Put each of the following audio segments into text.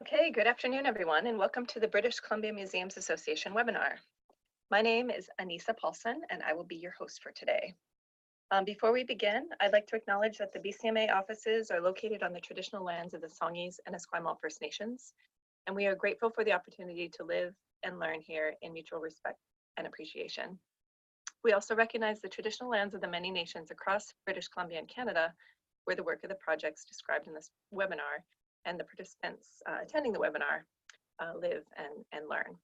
Okay, good afternoon, everyone, and welcome to the British Columbia Museums Association webinar. My name is Anissa Paulson, and I will be your host for today. Before we begin, I'd like to acknowledge that the BCMA offices are located on the traditional lands of the Songhees and Esquimalt First Nations, and we are grateful for the opportunity to live and learn here in mutual respect and appreciation. We also recognize the traditional lands of the many nations across British Columbia and Canada, where the work of the projects described in this webinar and the participants attending the webinar live and learn.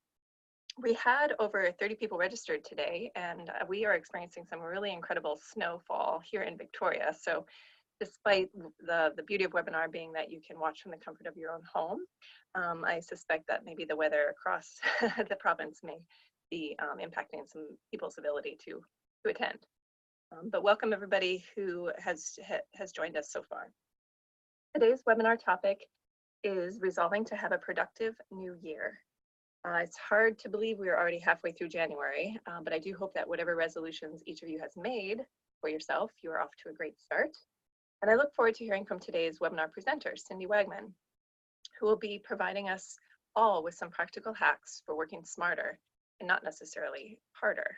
We had over 30 people registered today, and we are experiencing some really incredible snowfall here in Victoria. So despite the beauty of webinar being that you can watch from the comfort of your own home, I suspect that maybe the weather across the province may be impacting some people's ability to attend. But welcome everybody who has joined us so far. Today's webinar topic is resolving to have a productive new year. It's hard to believe we are already halfway through January, but I do hope that whatever resolutions each of you has made for yourself, you are off to a great start. And I look forward to hearing from today's webinar presenter, Cindy Wagman, who will be providing us all with some practical hacks for working smarter and not necessarily harder.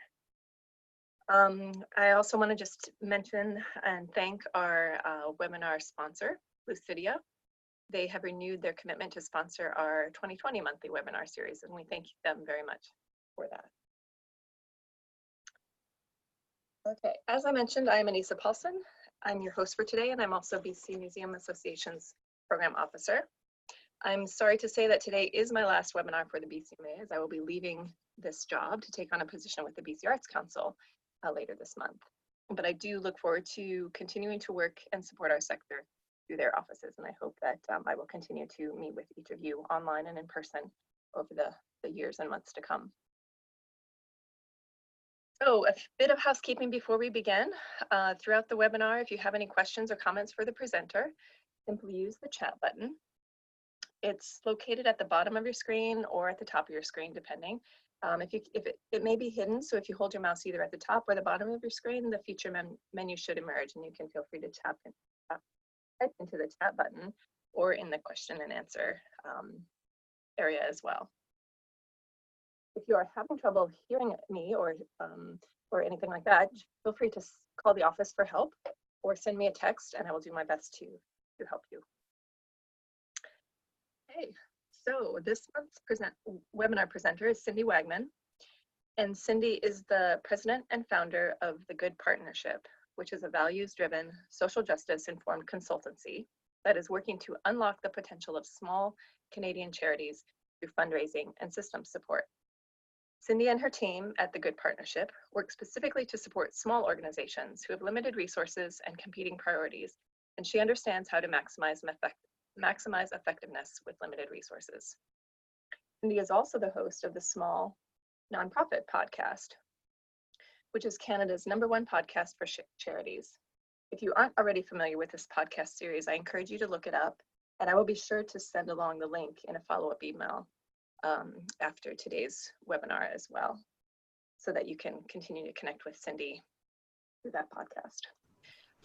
I also want to just mention and thank our webinar sponsor, Lucidia. They have renewed their commitment to sponsor our 2020 monthly webinar series, and we thank them very much for that. Okay, as I mentioned, I am Anissa Paulson. I'm your host for today, and I'm also BC Museum Association's Program Officer. I'm sorry to say that today is my last webinar for the BCMA, as I will be leaving this job to take on a position with the BC Arts Council later this month. But I do look forward to continuing to work and support our sector through their offices, and I hope that I will continue to meet with each of you online and in person over the years and months to come. So a bit of housekeeping before we begin. Throughout the webinar, if you have any questions or comments for the presenter, simply use the chat button. It's located at the bottom of your screen or at the top of your screen, depending. It may be hidden, so if you hold your mouse either at the top or the bottom of your screen, the feature menu should emerge, and you can feel free to type into the chat button or in the question and answer area as well. If you are having trouble hearing me or anything like that, feel free to call the office for help or send me a text, and I will do my best to help you. Okay. So this month's webinar presenter is Cindy Wagman, and Cindy is the president and founder of The Good Partnership, which is a values-driven, social justice-informed consultancy that is working to unlock the potential of small Canadian charities through fundraising and systems support. Cindy and her team at The Good Partnership work specifically to support small organizations who have limited resources and competing priorities, and she understands how to maximize effectiveness with limited resources. Cindy is also the host of the Small Nonprofit podcast, which is Canada's #1 podcast for charities. If you aren't already familiar with this podcast series, I encourage you to look it up, and I will be sure to send along the link in a follow-up email after today's webinar as well, so that you can continue to connect with Cindy through that podcast.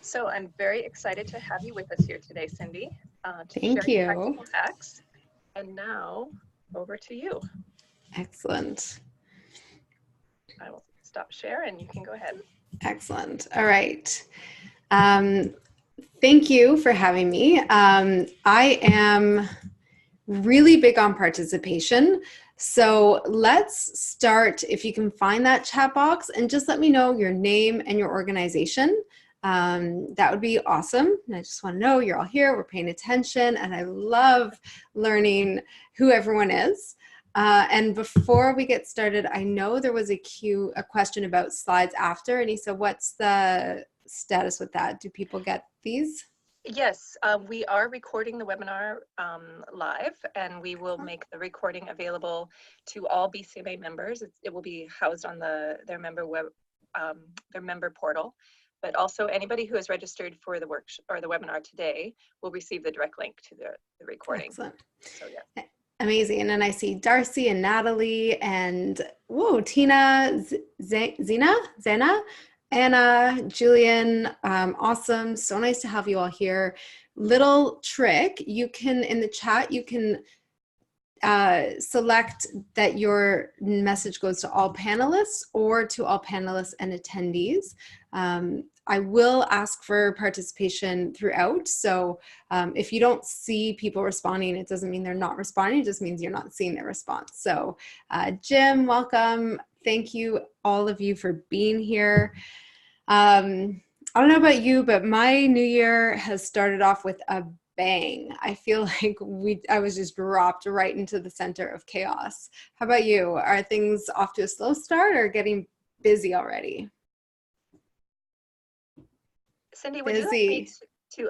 So I'm very excited to have you with us here today, Cindy, to Thank share you. practical hacks. And now over to you. Excellent. I will stop share and you can go ahead. Excellent. All right. Thank you for having me. I am really big on participation. So let's start, if you can find that chat box, and just let me know your name and your organization. That would be awesome. And I just want to know you're all here, we're paying attention, and I love learning who everyone is. And before we get started, I know there was a question about slides after. Anissa, what's the status with that? Do people get these? Yes, we are recording the webinar live, and we will make the recording available to all BCMA members. It will be housed on their member portal, but also anybody who is registered for the webinar today will receive the direct link to the recording. Excellent. So yeah. Amazing. And I see Darcy and Natalie and Tina, Zena, Anna, Julian, awesome. So nice to have you all here. Little trick, you can, in the chat, you can select that your message goes to all panelists or to all panelists and attendees. I will ask for participation throughout. So if you don't see people responding, it doesn't mean they're not responding. It just means you're not seeing their response. So Jim, welcome. Thank you, all of you, for being here. I don't know about you, but my new year has started off with a bang. I feel like I was just dropped right into the center of chaos. How about you? Are things off to a slow start or getting busy already? Cindy, would you like me to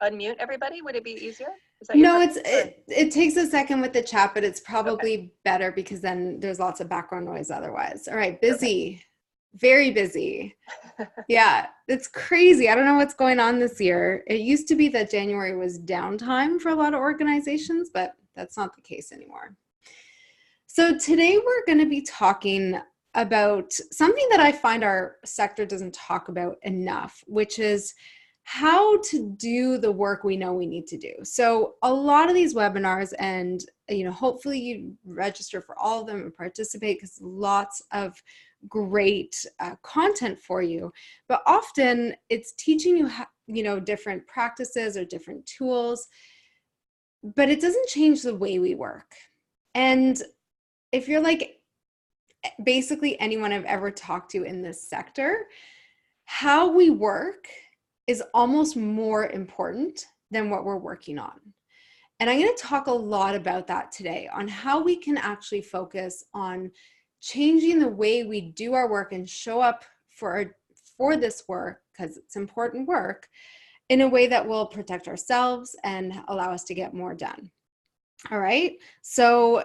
unmute everybody? Would it be easier? No, it takes a second with the chat, but it's probably better because then there's lots of background noise otherwise. All right, busy. Okay. Very busy. Yeah, it's crazy. I don't know what's going on this year. It used to be that January was downtime for a lot of organizations, but that's not the case anymore. So today we're going to be talking about something that I find our sector doesn't talk about enough, which is how to do the work we know we need to do. So a lot of these webinars, and hopefully you register for all of them and participate because lots of great content for you, but often it's teaching you how, different practices or different tools, but it doesn't change the way we work. And if you're like basically anyone I've ever talked to in this sector, how we work is almost more important than what we're working on. And I'm going to talk a lot about that today, on how we can actually focus on changing the way we do our work and show up for this work, because it's important work, in a way that will protect ourselves and allow us to get more done. All right, so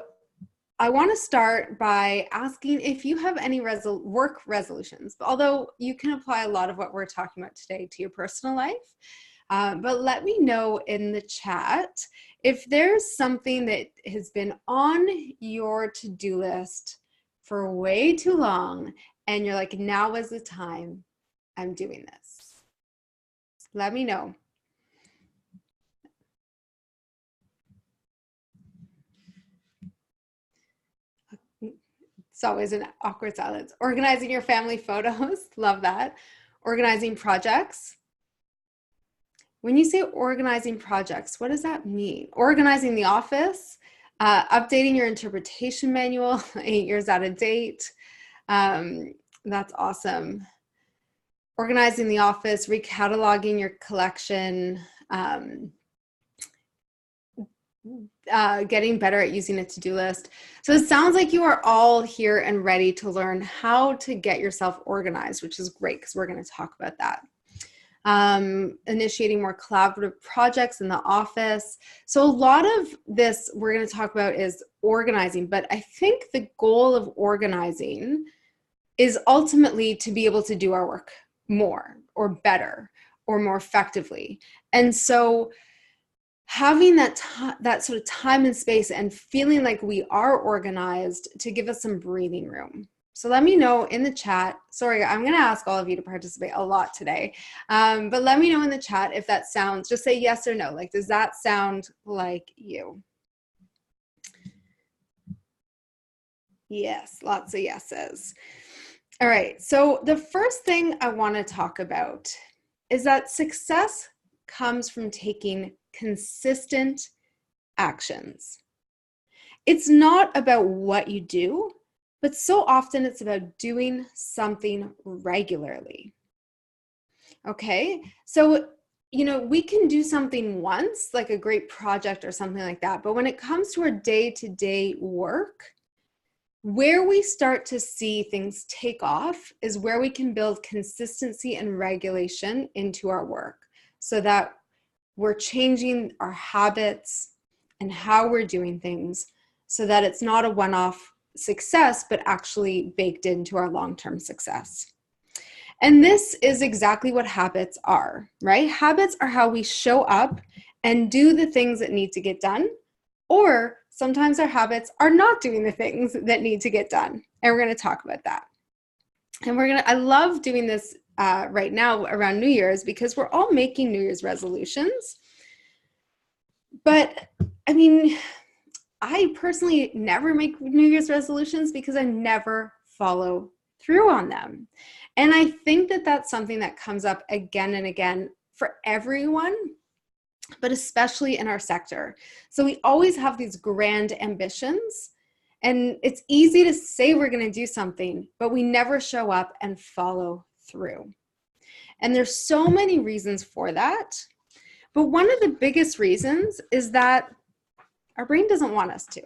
I want to start by asking if you have any work resolutions, although you can apply a lot of what we're talking about today to your personal life. But let me know in the chat if there's something that has been on your to-do list for way too long and you're like, now is the time I'm doing this. Let me know. It's always an awkward silence. Organizing your family photos, love that. Organizing projects. When you say organizing projects, what does that mean? Organizing the office, updating your interpretation manual, 8 years out of date. That's awesome. Organizing the office, recataloging your collection, getting better at using a to-do list. So it sounds like you are all here and ready to learn how to get yourself organized, which is great because we're going to talk about that. Initiating more collaborative projects in the office. So a lot of this we're going to talk about is organizing, but I think the goal of organizing is ultimately to be able to do our work more or better or more effectively. And so having that sort of time and space and feeling like we are organized to give us some breathing room. So let me know in the chat. Sorry, I'm going to ask all of you to participate a lot today. But let me know in the chat if that sounds, just say yes or no. Like, does that sound like you? Yes, lots of yeses. All right, so the first thing I want to talk about is that success comes from taking consistent actions. It's not about what you do, but so often it's about doing something regularly. Okay, so we can do something once, like a great project or something like that, but when it comes to our day-to-day work, where we start to see things take off is where we can build consistency and regulation into our work so that we're changing our habits and how we're doing things so that it's not a one-off success, but actually baked into our long-term success. And this is exactly what habits are, right? Habits are how we show up and do the things that need to get done, or sometimes our habits are not doing the things that need to get done. And we're going to talk about that. And I love doing this right now around New Year's because we're all making New Year's resolutions. But I mean, I personally never make New Year's resolutions because I never follow through on them. And I think that that's something that comes up again and again for everyone, but especially in our sector. So we always have these grand ambitions, and it's easy to say we're going to do something, but we never show up and follow through. And there's so many reasons for that. But one of the biggest reasons is that our brain doesn't want us to.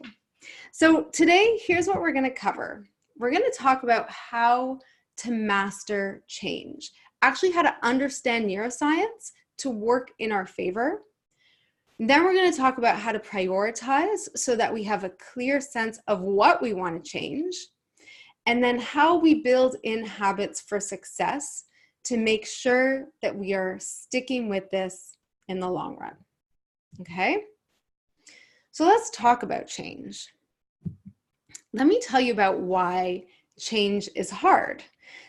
So today, here's what we're going to cover. We're going to talk about how to master change, actually how to understand neuroscience to work in our favor. Then we're going to talk about how to prioritize so that we have a clear sense of what we want to change, and then how we build in habits for success to make sure that we are sticking with this in the long run. Okay? So let's talk about change. Let me tell you about why change is hard.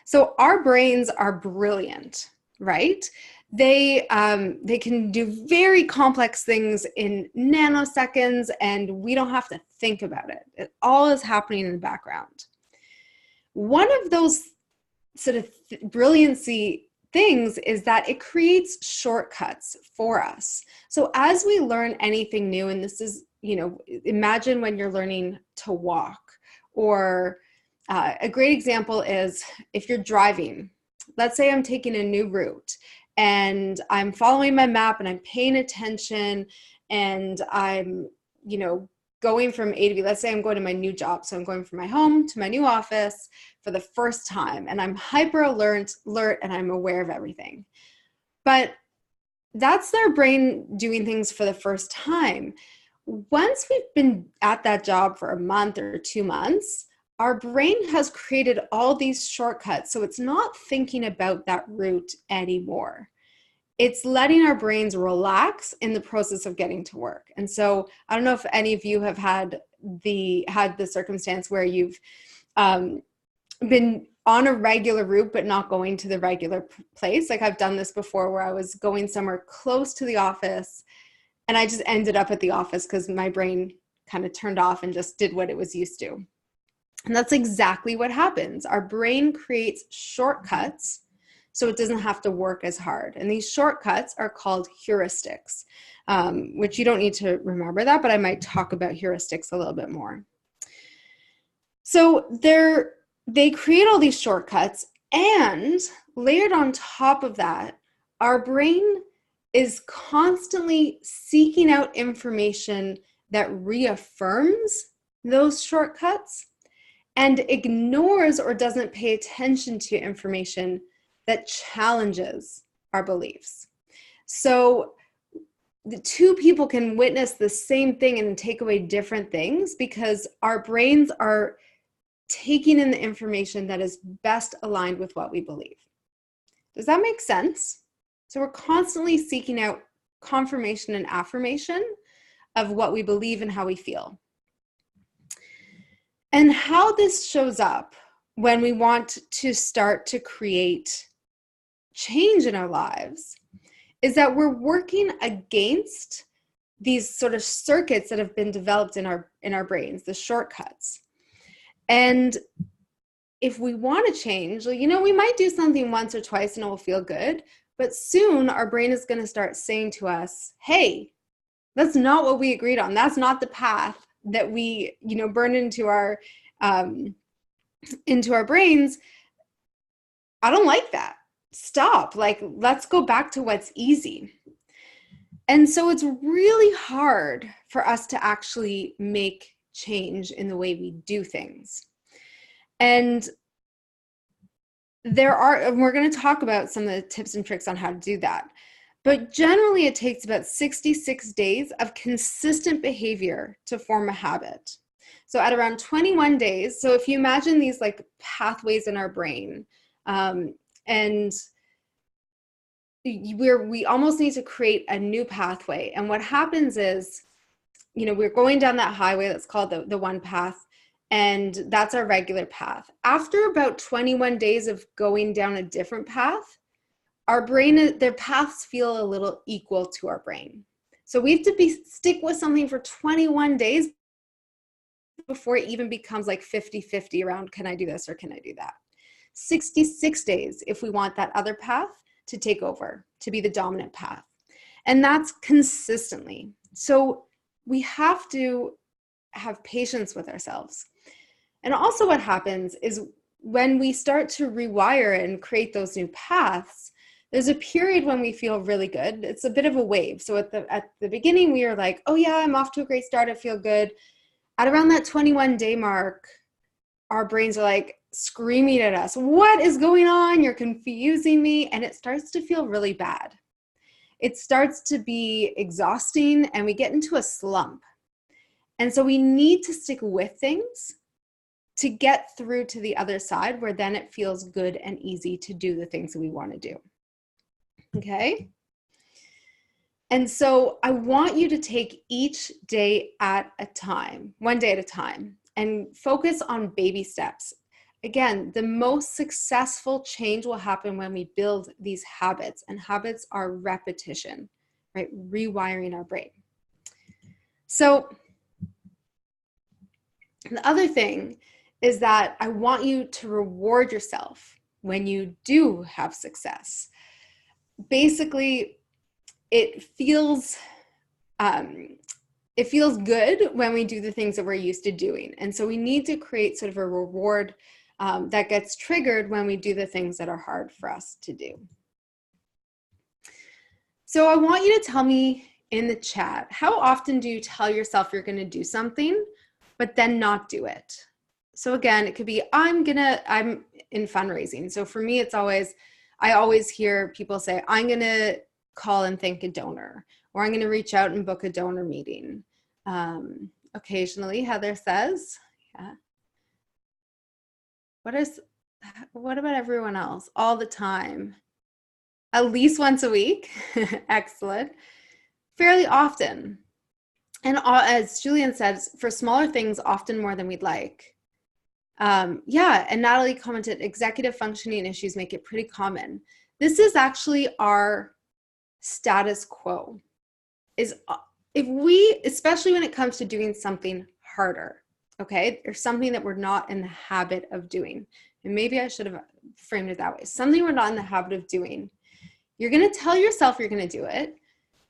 So our brains are brilliant, right? They can do very complex things in nanoseconds, and we don't have to think about it. It all is happening in the background. One of those sort of brilliancy things is that it creates shortcuts for us. So as we learn anything new, and this is, imagine when you're learning to walk, or a great example is if you're driving. Let's say I'm taking a new route and I'm following my map and I'm paying attention, and I'm, going from A to B. Let's say I'm going to my new job. So I'm going from my home to my new office for the first time, and I'm hyper alert, and I'm aware of everything. But that's their brain doing things for the first time. Once we've been at that job for a month or 2 months, our brain has created all these shortcuts. So it's not thinking about that route anymore. It's letting our brains relax in the process of getting to work. And so I don't know if any of you have had the circumstance where you've been on a regular route but not going to the regular place. Like I've done this before, where I was going somewhere close to the office and I just ended up at the office because my brain kind of turned off and just did what it was used to. And that's exactly what happens. Our brain creates shortcuts so it doesn't have to work as hard. And these shortcuts are called heuristics, which you don't need to remember that, but I might talk about heuristics a little bit more. So they create all these shortcuts, and layered on top of that, our brain is constantly seeking out information that reaffirms those shortcuts and ignores or doesn't pay attention to information that challenges our beliefs. So the two people can witness the same thing and take away different things because our brains are taking in the information that is best aligned with what we believe. Does that make sense? So we're constantly seeking out confirmation and affirmation of what we believe and how we feel. And how this shows up when we want to start to create change in our lives is that we're working against these sort of circuits that have been developed in our brains, the shortcuts. And if we want to change, we might do something once or twice and it will feel good, but soon our brain is going to start saying to us, hey, that's not what we agreed on. That's not the path that we, burn into our brains. I don't like that. Stop. Let's go back to what's easy. And so it's really hard for us to actually make change in the way we do things. And we're going to talk about some of the tips and tricks on how to do that. But generally, it takes about 66 days of consistent behavior to form a habit. So at around 21 days, so if you imagine these pathways in our brain, and we almost need to create a new pathway. And what happens is, we're going down that highway that's called the one path, and that's our regular path. After about 21 days of going down a different path, our brain, their paths feel a little equal to our brain. So we have to stick with something for 21 days before it even becomes like 50-50 around, can I do this or can I do that? 66 days if we want that other path to take over, to be the dominant path. And that's consistently. So we have to have patience with ourselves. And also what happens is when we start to rewire and create those new paths, there's a period when we feel really good. It's a bit of a wave. So at the beginning, we are like, oh yeah, I'm off to a great start. I feel good. At around that 21-day mark, our brains are like screaming at us, what is going on? You're confusing me. And it starts to feel really bad. It starts to be exhausting and we get into a slump. And so we need to stick with things to get through to the other side where then it feels good and easy to do the things that we want to do. Okay? And so I want you to take each day at a time, one day at a time, and focus on baby steps. Again, the most successful change will happen when we build these habits, and habits are repetition, right? Rewiring our brain. So the other thing is that I want you to reward yourself when you do have success. Basically, it feels good when we do the things that we're used to doing. And so we need to create sort of a reward that gets triggered when we do the things that are hard for us to do. So I want you to tell me in the chat, how often do you tell yourself you're going to do something, but then not do it? So again, it could be, I'm in fundraising. So for me, I always hear people say, I'm going to call and thank a donor, or I'm going to reach out and book a donor meeting. Occasionally, Heather says, yeah. What about everyone else? All the time. At least once a week. Excellent. Fairly often. And as Julian says, for smaller things, often more than we'd like. Yeah, and Natalie commented, executive functioning issues make it pretty common. This is actually our status quo. Is if we, especially when it comes to doing something harder, okay, or something that we're not in the habit of doing, and maybe I should have framed it that way, something we're not in the habit of doing, you're going to tell yourself you're going to do it.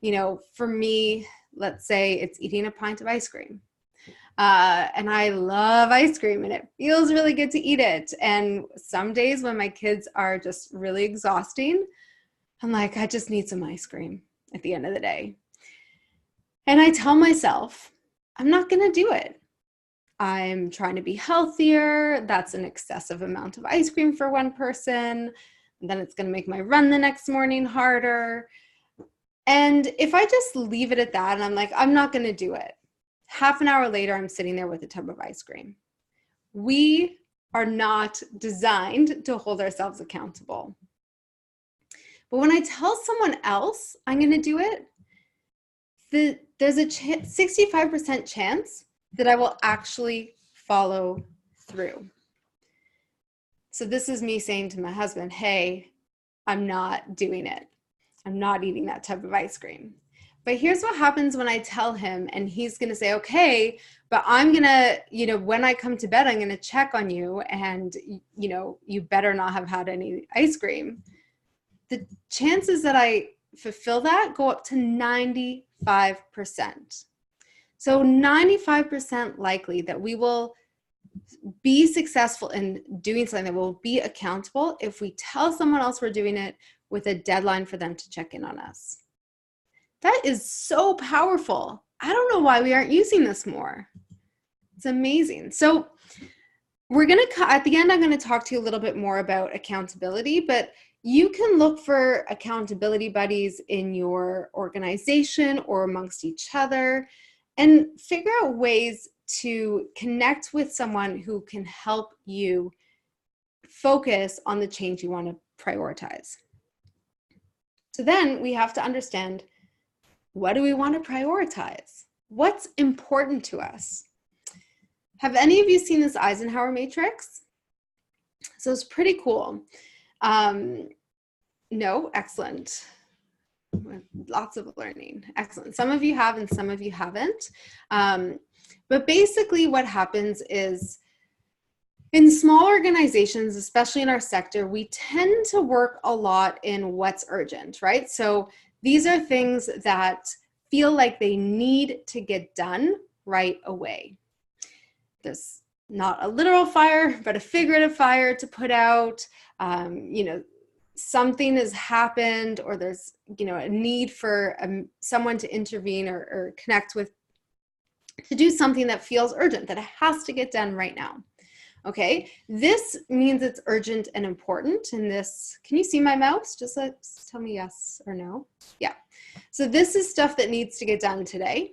You know, for me, let's say it's eating a pint of ice cream. And I love ice cream and it feels really good to eat it. And some days when my kids are just really exhausting, I'm like, I just need some ice cream at the end of the day. And I tell myself, I'm not going to do it. I'm trying to be healthier. That's an excessive amount of ice cream for one person. And then it's going to make my run the next morning harder. And if I just leave it at that and I'm like, I'm not going to do it, half an hour later, I'm sitting there with a tub of ice cream. We are not designed to hold ourselves accountable. But when I tell someone else I'm going to do it, there's a 65% chance that I will actually follow through. So this is me saying to my husband, hey, I'm not doing it. I'm not eating that tub of ice cream. But here's what happens when I tell him, and he's going to say, okay, but I'm going to, when I come to bed, I'm going to check on you and, you better not have had any ice cream. The chances that I fulfill that go up to 95%. So 95% likely that we will be successful in doing something, that we'll be accountable if we tell someone else we're doing it with a deadline for them to check in on us. That is so powerful. I don't know why we aren't using this more. It's amazing. So we're going to, at the end, I'm going to talk to you a little bit more about accountability, but you can look for accountability buddies in your organization or amongst each other and figure out ways to connect with someone who can help you focus on the change you want to prioritize. So then we have to understand, what do we want to prioritize? What's important to us? Have any of you seen this Eisenhower matrix? So it's pretty cool. No, excellent. Lots of learning. Excellent. Some of you have and some of you haven't. But basically what happens is in small organizations, especially in our sector, we tend to work a lot in what's urgent, right? So these are things that feel like they need to get done right away. There's not a literal fire, but a figurative fire to put out. Something has happened, or there's, a need for someone to intervene or connect with, to do something that feels urgent, that it has to get done right now. Okay, this means it's urgent and important. And this, can you see my mouse? Just tell me yes or no. Yeah. So this is stuff that needs to get done today.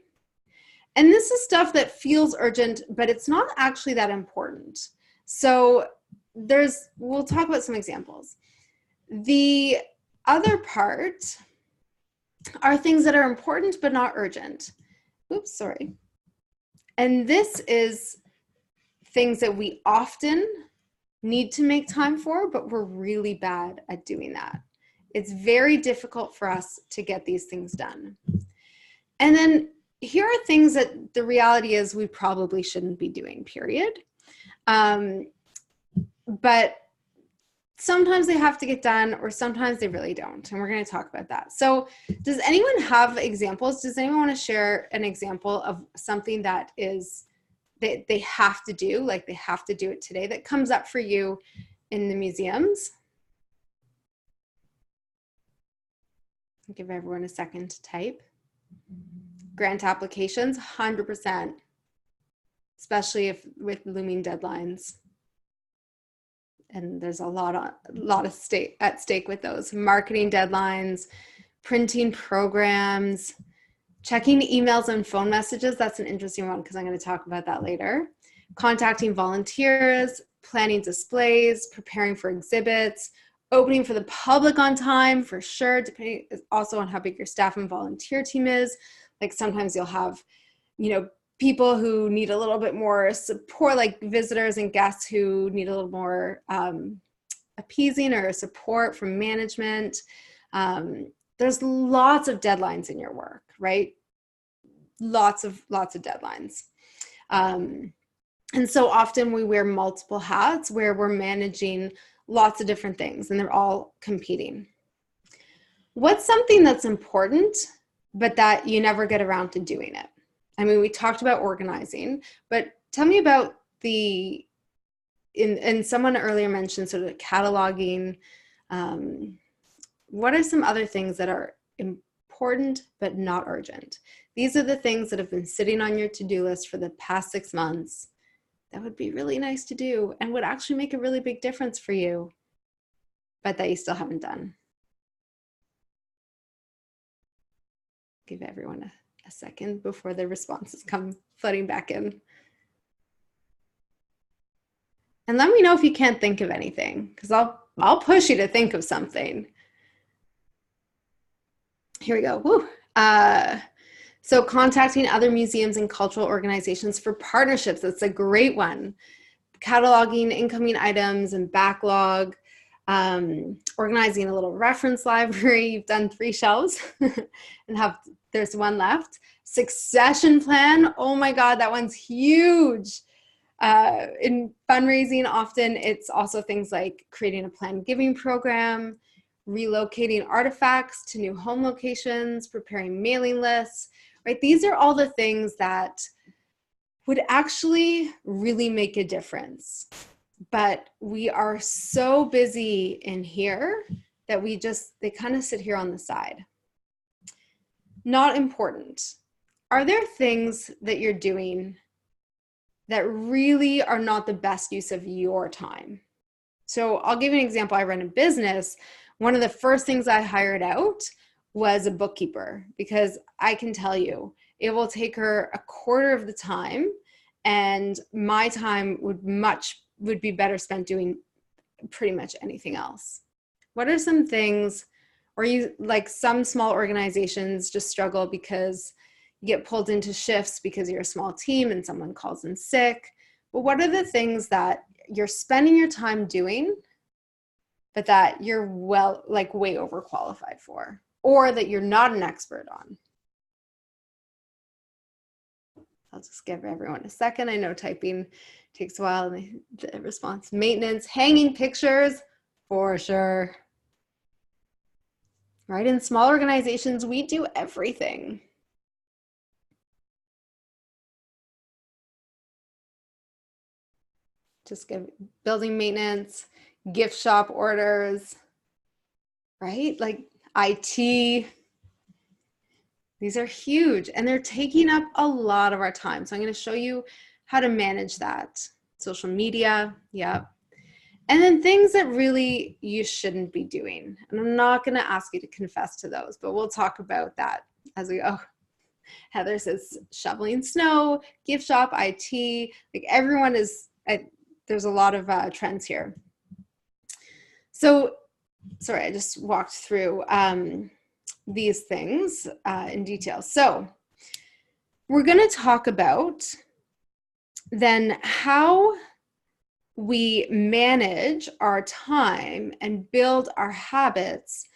And this is stuff that feels urgent, but it's not actually that important. So we'll talk about some examples. The other part are things that are important, but not urgent. Oops, sorry. And this is things that we often need to make time for, but we're really bad at doing that. It's very difficult for us to get these things done. And then here are things that the reality is we probably shouldn't be doing, period. But sometimes they have to get done, or sometimes they really don't. And we're going to talk about that. So does anyone have examples? Does anyone want to share an example of something that is they have to do, like they have to do it today, that comes up for you in the museums? I'll give everyone a second to type. Grant applications, 100%, especially if with looming deadlines. And there's a lot at stake with those. Marketing deadlines, printing programs, checking emails and phone messages. That's an interesting one because I'm going to talk about that later. Contacting volunteers, planning displays, preparing for exhibits, opening for the public on time, for sure, depending also on how big your staff and volunteer team is. Like sometimes you'll have, people who need a little bit more support, like visitors and guests who need a little more appeasing or support from management. There's lots of deadlines in your work, right? Lots of deadlines. And so often we wear multiple hats where we're managing lots of different things and they're all competing. What's something that's important, but that you never get around to doing it? I mean, we talked about organizing, but tell me about and someone earlier mentioned sort of cataloging. What are some other things that are important but not urgent? These are the things that have been sitting on your to-do list for the past 6 months that would be really nice to do and would actually make a really big difference for you, but that you still haven't done. Give everyone a second before the responses come flooding back in. And let me know if you can't think of anything, because I'll push you to think of something. Here we go. Woo. So contacting other museums and cultural organizations for partnerships, that's a great one. Cataloging incoming items and backlog, organizing a little reference library. You've done 3 shelves and there's one left. Succession plan. Oh my God, that one's huge. In fundraising, often it's also things like creating a planned giving program, relocating artifacts to new home locations, preparing mailing lists, right? These are all the things that would actually really make a difference. But we are so busy in here that they kind of sit here on the side. Not important. Are there things that you're doing that really are not the best use of your time? So I'll give you an example. I run a business. One of the first things I hired out was a bookkeeper, because I can tell you it will take her a quarter of the time, and my time would be better spent doing pretty much anything else. What are some things, or some small organizations just struggle because you get pulled into shifts because you're a small team and someone calls in sick? But what are the things that you're spending your time doing, but that you're way overqualified for? or that you're not an expert on. I'll just give everyone a second. I know typing takes a while, and the response. Maintenance, hanging pictures, for sure. Right? In small organizations, we do everything. Just give building maintenance, gift shop orders, right? Like IT. These are huge and they're taking up a lot of our time. So I'm going to show you how to manage that. Social media, yeah. And then things that really you shouldn't be doing. And I'm not going to ask you to confess to those, but we'll talk about that as we go. Heather says shoveling snow, gift shop, IT, like everyone is, there's a lot of trends here. So, sorry, I just walked through these things in detail. So we're going to talk about then how we manage our time and build our habits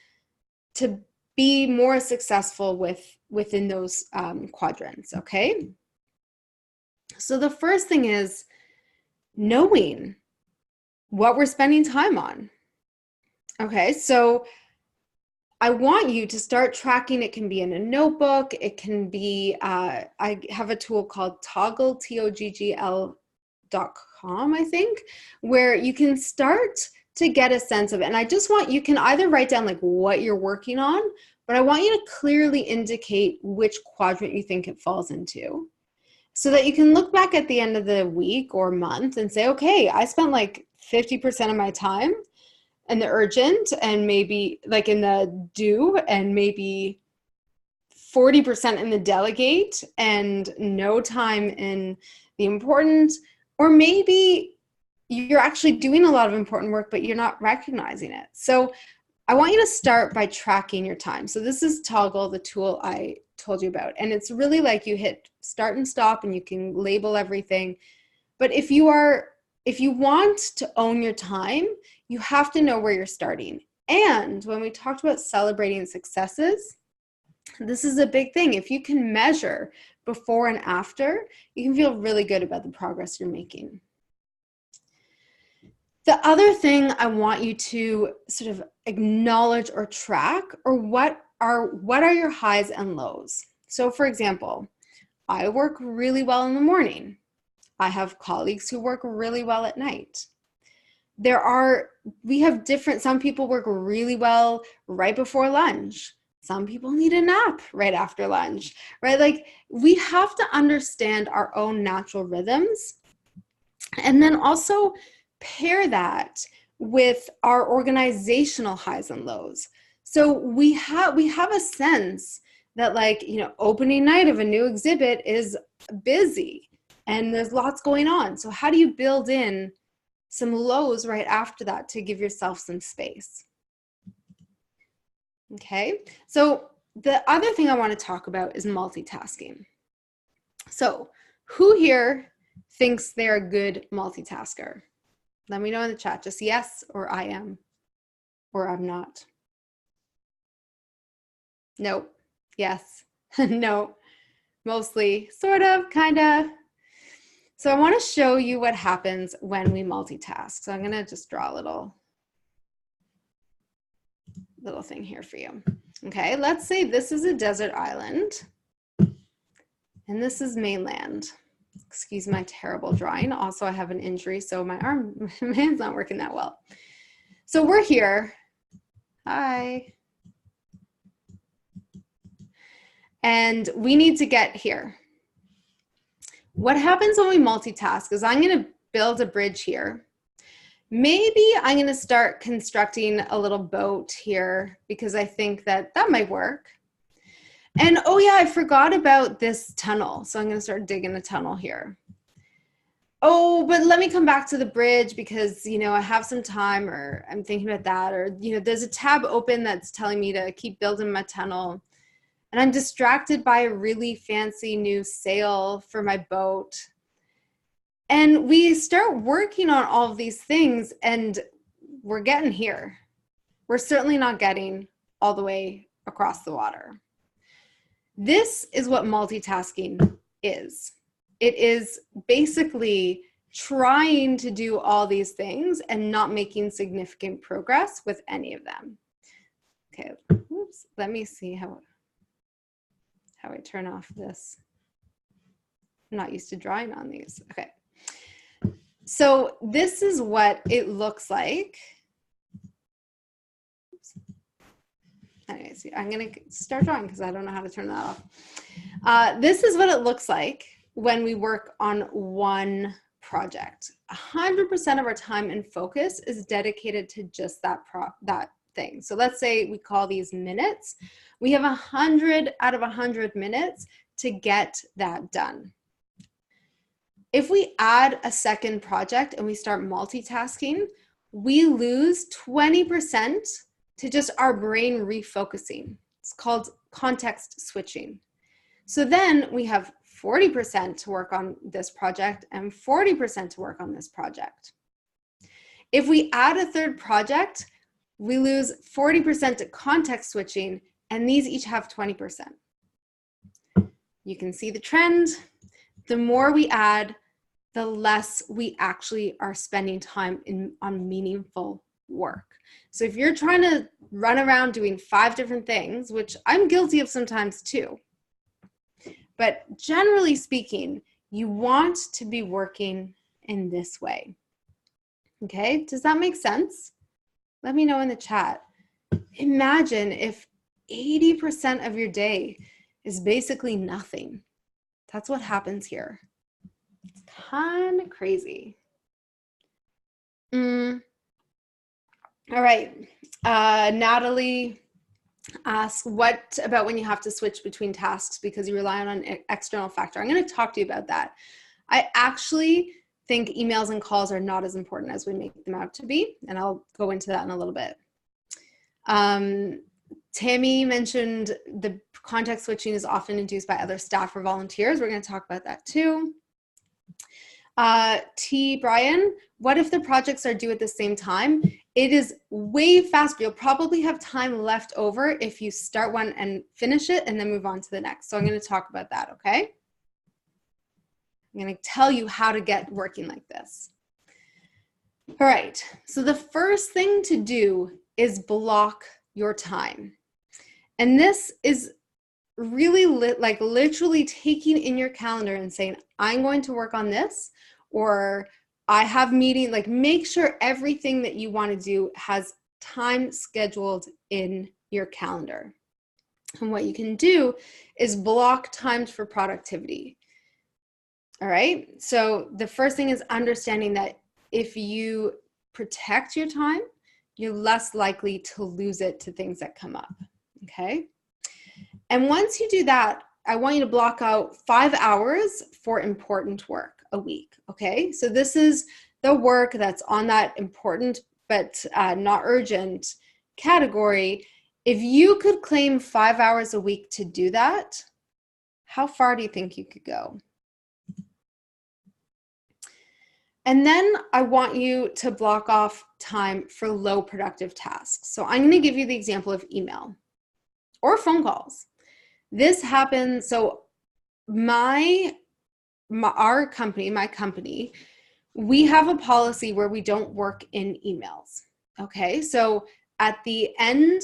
to be more successful within those quadrants, okay? So the first thing is knowing what we're spending time on. Okay, so I want you to start tracking. It can be in a notebook. It can be, I have a tool called Toggle, TOGGL.com, I think, where you can start to get a sense of it. And I just want, you can either write down like what you're working on, but I want you to clearly indicate which quadrant you think it falls into, so that you can look back at the end of the week or month and say, okay, I spent like 50% of my time in the urgent and maybe like in the do and maybe 40% in the delegate and no time in the important, or maybe you're actually doing a lot of important work, but you're not recognizing it. So I want you to start by tracking your time. So this is Toggle, the tool I told you about. And it's really like you hit start and stop and you can label everything. But if you want to own your time, you have to know where you're starting. And when we talked about celebrating successes, this is a big thing. If you can measure before and after, you can feel really good about the progress you're making. The other thing I want you to sort of acknowledge or track or what are your highs and lows. So for example, I work really well in the morning. I have colleagues who work really well at night. We have some people work really well right before lunch. Some people need a nap right after lunch, right? Like we have to understand our own natural rhythms and then also pair that with our organizational highs and lows. So we have a sense that like, opening night of a new exhibit is busy and there's lots going on. So how do you build in some lows right after that to give yourself some space? Okay, so the other thing I want to talk about is multitasking. So who here thinks they're a good multitasker? Let me know in the chat, just yes or I am or I'm not. Nope, yes, no, mostly, sort of, kind of. So I want to show you what happens when we multitask. So I'm going to just draw a little thing here for you. Okay, let's say this is a desert island and this is mainland. Excuse my terrible drawing. Also, I have an injury, so my hand's not working that well. So we're here. Hi. And we need to get here. What happens when we multitask is I'm going to build a bridge here. Maybe I'm going to start constructing a little boat here because I think that might work. And oh yeah, I forgot about this tunnel. So I'm going to start digging a tunnel here. Oh, but let me come back to the bridge because, I have some time or I'm thinking about that, or, there's a tab open that's telling me to keep building my tunnel. And I'm distracted by a really fancy new sail for my boat. And we start working on all of these things and we're getting here. We're certainly not getting all the way across the water. This is what multitasking is. It is basically trying to do all these things and not making significant progress with any of them. Okay, oops, let me see how I turn off this. I'm not used to drawing on these. Okay. So this is what it looks like. Oops. Anyways, I'm going to start drawing because I don't know how to turn that off. This is what it looks like when we work on one project. 100% of our time and focus is dedicated to just that thing. So let's say we call these minutes. We have 100 out of 100 minutes to get that done. If we add a second project and we start multitasking, we lose 20% to just our brain refocusing. It's called context switching. So then we have 40% to work on this project and 40% to work on this project. If we add a third project, we lose 40% to context switching, and these each have 20%. You can see the trend. The more we add, the less we actually are spending time on meaningful work. So if you're trying to run around doing 5 different things, which I'm guilty of sometimes too, but generally speaking, you want to be working in this way. Okay, does that make sense? Let me know in the chat. Imagine if 80% of your day is basically nothing. That's what happens here. It's kind of crazy. All right, Natalie asks, what about when you have to switch between tasks because you rely on an external factor? I'm going to talk to you about that. I actually think emails and calls are not as important as we make them out to be, and I'll go into that in a little bit. Tammy mentioned the context switching is often induced by other staff or volunteers. We're going to talk about that too. Brian, what if the projects are due at the same time? It is way faster. You'll probably have time left over if you start one and finish it and then move on to the next. So I'm going to talk about that, okay? I'm going to tell you how to get working like this. All right, so the first thing to do is block your time. And this is really literally taking in your calendar and saying, I'm going to work on this, or I have meeting, like make sure everything that you want to do has time scheduled in your calendar. And what you can do is block times for productivity. All right, so the first thing is understanding that if you protect your time, you're less likely to lose it to things that come up, okay? And once you do that, I want you to block out 5 hours for important work a week, okay? So this is the work that's on that important but not urgent category. If you could claim 5 hours a week to do that, how far do you think you could go? And then I want you to block off time for low productive tasks. So I'm going to give you the example of email or phone calls. This happens, so my company, we have a policy where we don't work in emails, okay? So at the end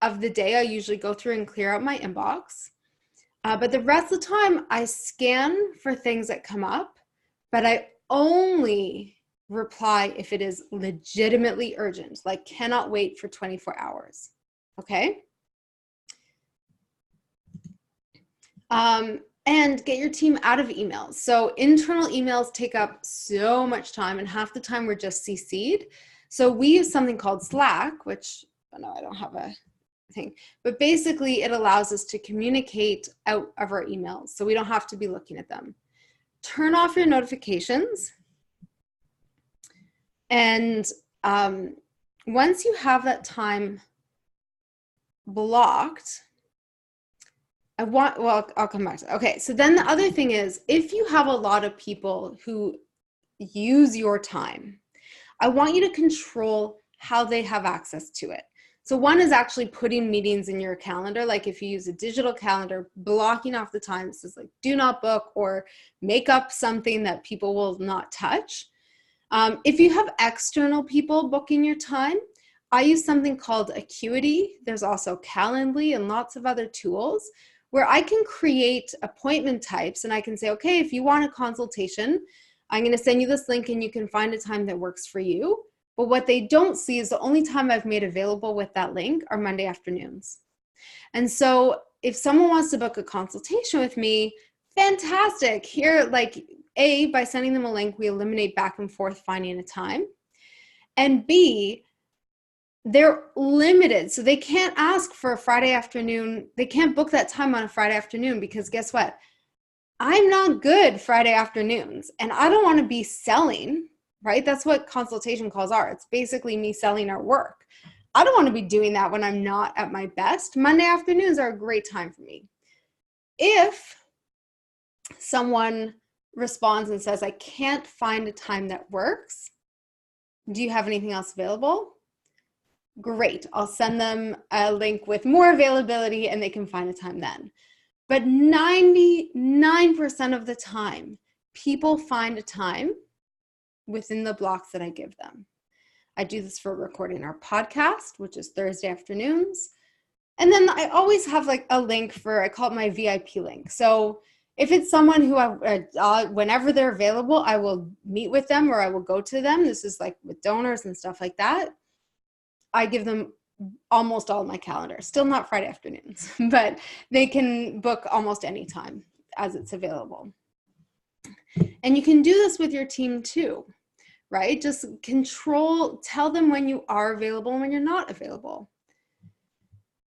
of the day, I usually go through and clear out my inbox, but the rest of the time I scan for things that come up, but I only reply if it is legitimately urgent, like cannot wait for 24 hours, okay? And get your team out of emails. So internal emails take up so much time, and half the time we're just CC'd. So we use something called Slack, which, oh no, I don't have a thing, but basically it allows us to communicate out of our emails so we don't have to be looking at them. Turn off your notifications. And once you have that time blocked, I'll come back to that. Okay, so then the other thing is, if you have a lot of people who use your time, I want you to control how they have access to it. So one is actually putting meetings in your calendar. Like if you use a digital calendar, blocking off the time. This is like do not book or make up something that people will not touch. If you have external people booking your time, I use something called Acuity. There's also Calendly and lots of other tools where I can create appointment types and I can say, okay, if you want a consultation, I'm going to send you this link and you can find a time that works for you. But what they don't see is the only time I've made available with that link are Monday afternoons. And so if someone wants to book a consultation with me, fantastic. Here, like by sending them a link, we eliminate back and forth finding a time. And B, they're limited. So they can't ask for a Friday afternoon. They can't book that time on a Friday afternoon because guess what? I'm not good Friday afternoons and I don't want to be selling, right? That's what consultation calls are. It's basically me selling our work. I don't want to be doing that when I'm not at my best. Monday afternoons are a great time for me. If someone responds and says, I can't find a time that works, do you have anything else available? Great, I'll send them a link with more availability and they can find a time then. But 99% of the time, people find a time within the blocks that I give them. I do this for recording our podcast, which is Thursday afternoons. And then I always have like a link for, I call it my VIP link. So if it's someone who, whenever they're available, I will meet with them or I will go to them. This is like with donors and stuff like that. I give them almost all of my calendar. Still not Friday afternoons, but they can book almost any time as it's available. And you can do this with your team too, right? Just tell them when you are available and when you're not available.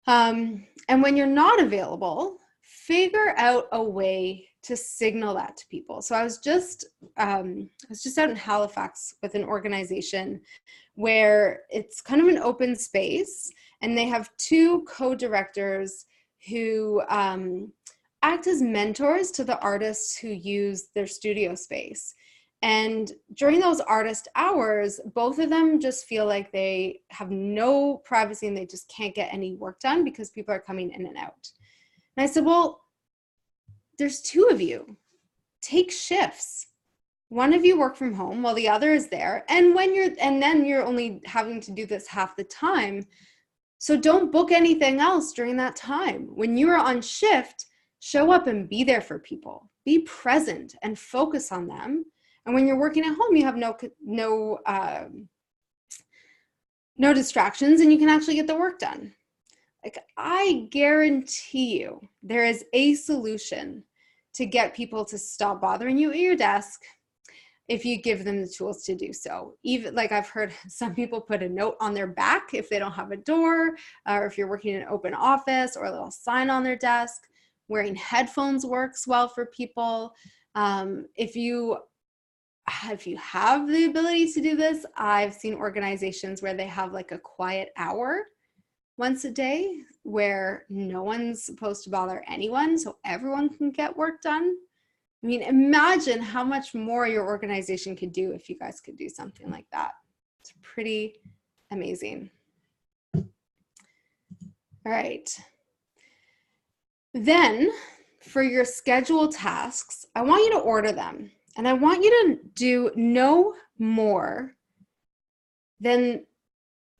And when you're not available, figure out a way to signal that to people. So I was just out in Halifax with an organization where it's kind of an open space and they have two co-directors who act as mentors to the artists who use their studio space. And during those artist hours, both of them just feel like they have no privacy and they just can't get any work done because people are coming in and out. And I said, well, there's two of you. Take shifts. One of you work from home while the other is there. And then you're only having to do this half the time. So don't book anything else during that time. When you are on shift, show up and be there for people. Be present and focus on them. And when you're working at home, you have no distractions and you can actually get the work done. Like I guarantee you there is a solution to get people to stop bothering you at your desk if you give them the tools to do so. Even like I've heard some people put a note on their back if they don't have a door, or if you're working in an open office, or a little sign on their desk. Wearing headphones works well for people. If you have the ability to do this, I've seen organizations where they have like a quiet hour once a day where no one's supposed to bother anyone, so everyone can get work done. I mean, imagine how much more your organization could do if you guys could do something like that. It's pretty amazing. All right. Then for your scheduled tasks, I want you to order them. And I want you to do no more than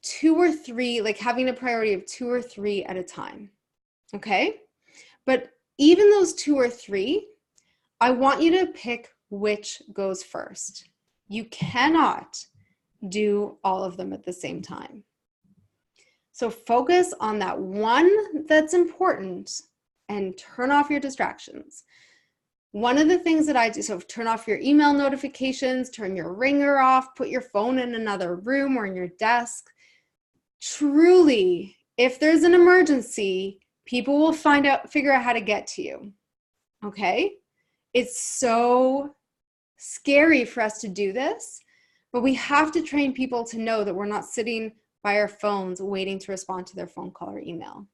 2 or 3, like having a priority of 2 or 3 at a time. Okay? But even those 2 or 3, I want you to pick which goes first. You cannot do all of them at the same time. So focus on that one that's important and turn off your distractions. One of the things that I do, so turn off your email notifications, turn your ringer off, put your phone in another room or in your desk. Truly, if there's an emergency, people will figure out how to get to you. Okay? It's so scary for us to do this, but we have to train people to know that we're not sitting by our phones waiting to respond to their phone call or email.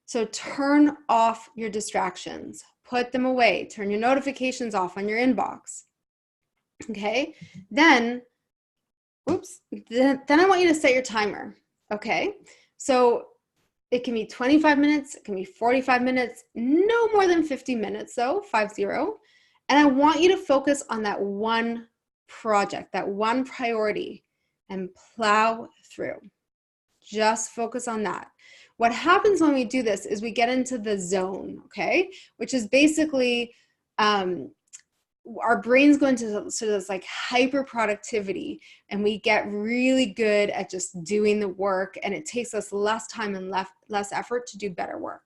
So turn off your distractions. Put them away. Turn your notifications off on your inbox. Okay? Then I want you to set your timer. Okay, so it can be 25 minutes, it can be 45 minutes, no more than 50 minutes though, 50. And I want you to focus on that one project, that one priority, and plow through. Just focus on that. What happens when we do this is we get into the zone, okay? Which is basically our brains go into this like hyper productivity, and we get really good at just doing the work, and it takes us less time and less effort to do better work.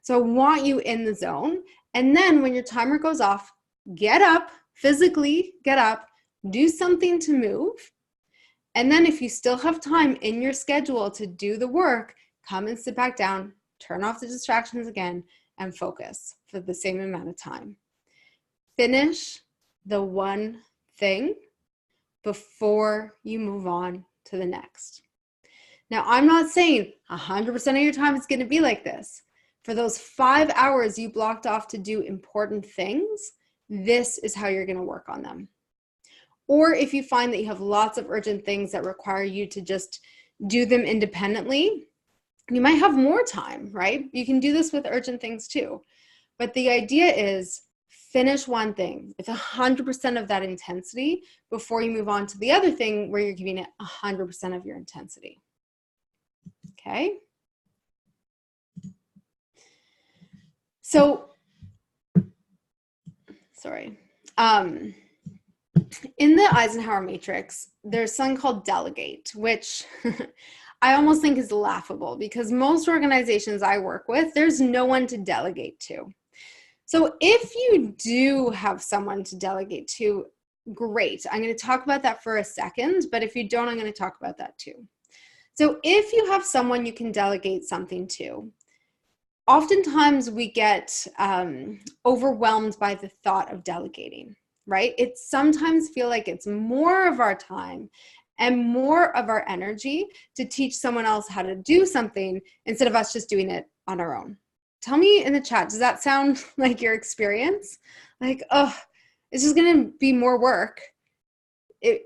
So I want you in the zone. And then when your timer goes off, get up, physically get up, do something to move. And then if you still have time in your schedule to do the work, come and sit back down, turn off the distractions again, and focus for the same amount of time. Finish the one thing before you move on to the next. Now, I'm not saying 100% of your time is going to be like this. For those 5 hours you blocked off to do important things, this is how you're going to work on them. Or if you find that you have lots of urgent things that require you to just do them independently, you might have more time, right? You can do this with urgent things too. But the idea is finish one thing with 100% of that intensity before you move on to the other thing where you're giving it 100% of your intensity. Okay? So, sorry. In the Eisenhower matrix, there's something called delegate, which I almost think is laughable because most organizations I work with, there's no one to delegate to. So if you do have someone to delegate to, great. I'm going to talk about that for a second, but if you don't, I'm going to talk about that too. So if you have someone you can delegate something to, oftentimes we get overwhelmed by the thought of delegating, right? It sometimes feels like it's more of our time and more of our energy to teach someone else how to do something instead of us just doing it on our own. Tell me in the chat, does that sound like your experience? Like, oh, it's just going to be more work.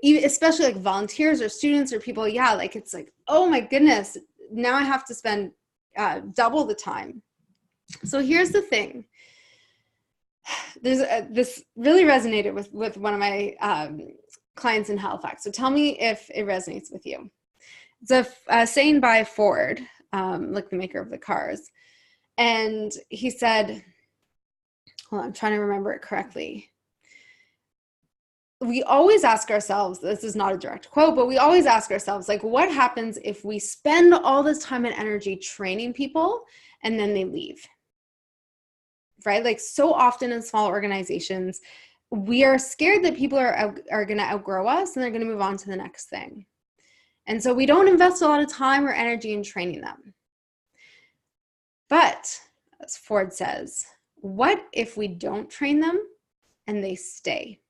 Especially like volunteers or students or people, yeah, like it's like, oh my goodness, now I have to spend double the time. So here's the thing. This really resonated with one of my clients in Halifax. So tell me if it resonates with you. It's a saying by Ford, like the maker of the cars. And he said, well, I'm trying to remember it correctly. We always ask ourselves, this is not a direct quote, but we always ask ourselves, like, what happens if we spend all this time and energy training people and then they leave? Right? Like so often in small organizations, we are scared that people are going to outgrow us and they're going to move on to the next thing. And so we don't invest a lot of time or energy in training them. But as Ford says, what if we don't train them and they stay?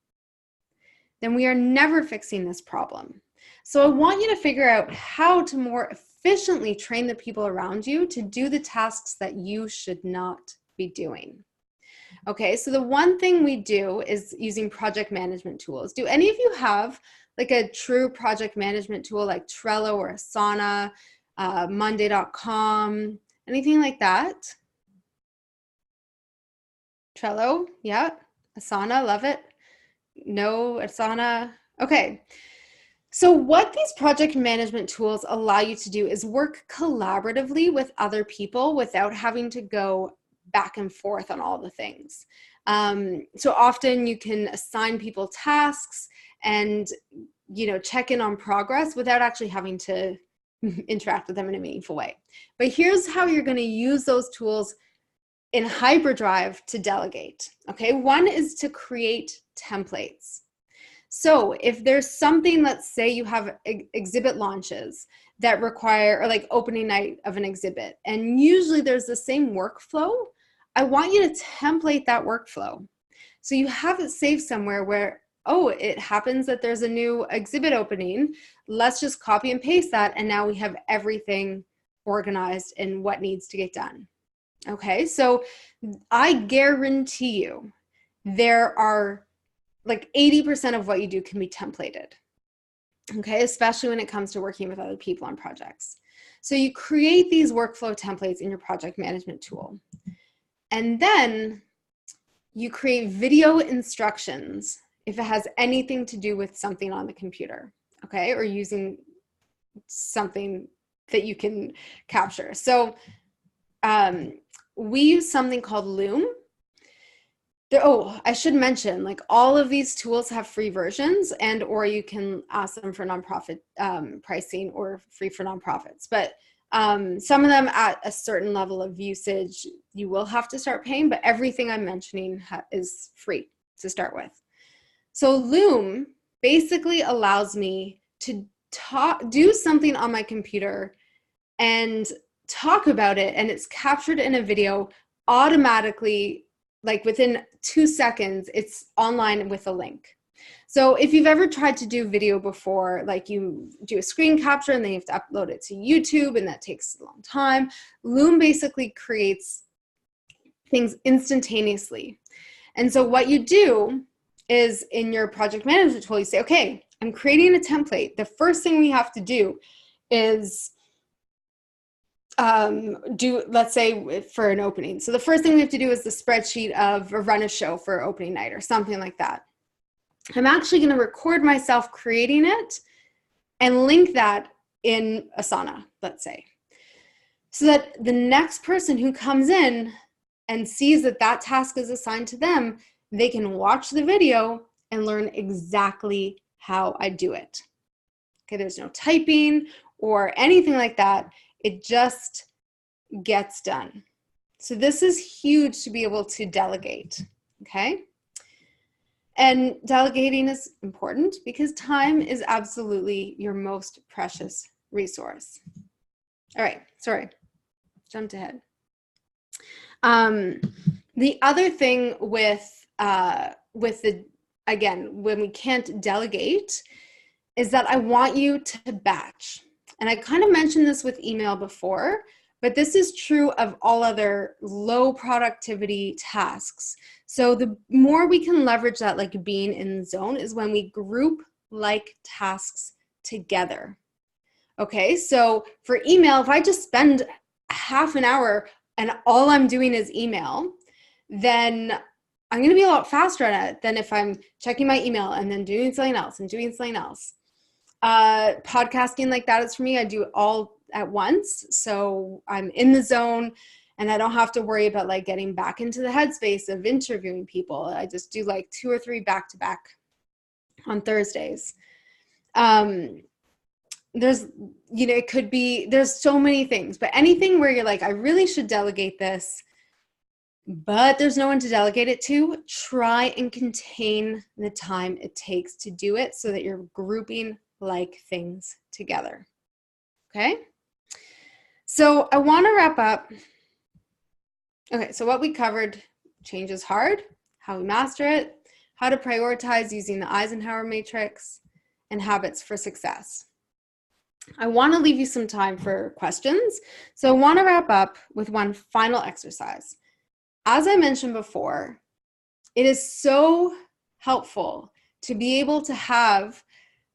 Then we are never fixing this problem. So I want you to figure out how to more efficiently train the people around you to do the tasks that you should not be doing. Okay, so the one thing we do is using project management tools. Do any of you have like a true project management tool like Trello or Asana, Monday.com, anything like that? Trello, yeah. Asana, love it. No, Asana. Okay. So what these project management tools allow you to do is work collaboratively with other people without having to go back and forth on all the things. So often you can assign people tasks and, check in on progress without actually having to interact with them in a meaningful way. But here's how you're going to use those tools in hyperdrive to delegate. Okay, one is to create templates. So if there's something, let's say you have exhibit launches that require, or like opening night of an exhibit, and usually there's the same workflow, I want you to template that workflow. So you have it saved somewhere where, oh, it happens that there's a new exhibit opening. Let's just copy and paste that. And now we have everything organized and what needs to get done. Okay, so I guarantee you there are like 80% of what you do can be templated. okay, especially when it comes to working with other people on projects. So you create these workflow templates in your project management tool. And then you create video instructions if it has anything to do with something on the computer, okay, or using something that you can capture. So we use something called Loom. Oh, I should mention, like, all of these tools have free versions, and or you can ask them for nonprofit pricing or free for nonprofits. But some of them at a certain level of usage, you will have to start paying, but everything I'm mentioning is free to start with. So Loom basically allows me to do something on my computer and talk about it, and it's captured in a video automatically. Like within 2 seconds, it's online with a link. So if you've ever tried to do video before, like you do a screen capture and then you have to upload it to YouTube, and that takes a long time, Loom basically creates things instantaneously. And so what you do is, in your project management tool, you say, okay, I'm creating a template. The first thing we have to do is let's say for an opening. So the first thing we have to do is the spreadsheet of or run a show for opening night or something like that. I'm actually going to record myself creating it and link that in Asana, let's say, so that the next person who comes in and sees that that task is assigned to them, they can watch the video and learn exactly how I do it. Okay, there's no typing or anything like that. It just gets done. So this is huge to be able to delegate, okay? And delegating is important because time is absolutely your most precious resource. All right, sorry, jumped ahead. The other thing with the, again, when we can't delegate, is that I want you to batch. And I kind of mentioned this with email before, but this is true of all other low productivity tasks. So the more we can leverage that, like being in the zone, is when we group like tasks together. Okay, so for email, if I just spend half an hour and all I'm doing is email, then I'm going to be a lot faster at it than if I'm checking my email and then doing something else and doing something else. Podcasting like that is for me. I do it all at once. So I'm in the zone and I don't have to worry about like getting back into the headspace of interviewing people. I just do like 2 or 3 back to back on Thursdays. There's, it could be, there's so many things, but anything where you're like, I really should delegate this, but there's no one to delegate it to, try and contain the time it takes to do it so that you're grouping like things together. Okay? So I want to wrap up. Okay, so what we covered: change is hard, how we master it, how to prioritize using the Eisenhower matrix, and habits for success. I want to leave you some time for questions. So I want to wrap up with one final exercise. As I mentioned before, it is so helpful to be able to have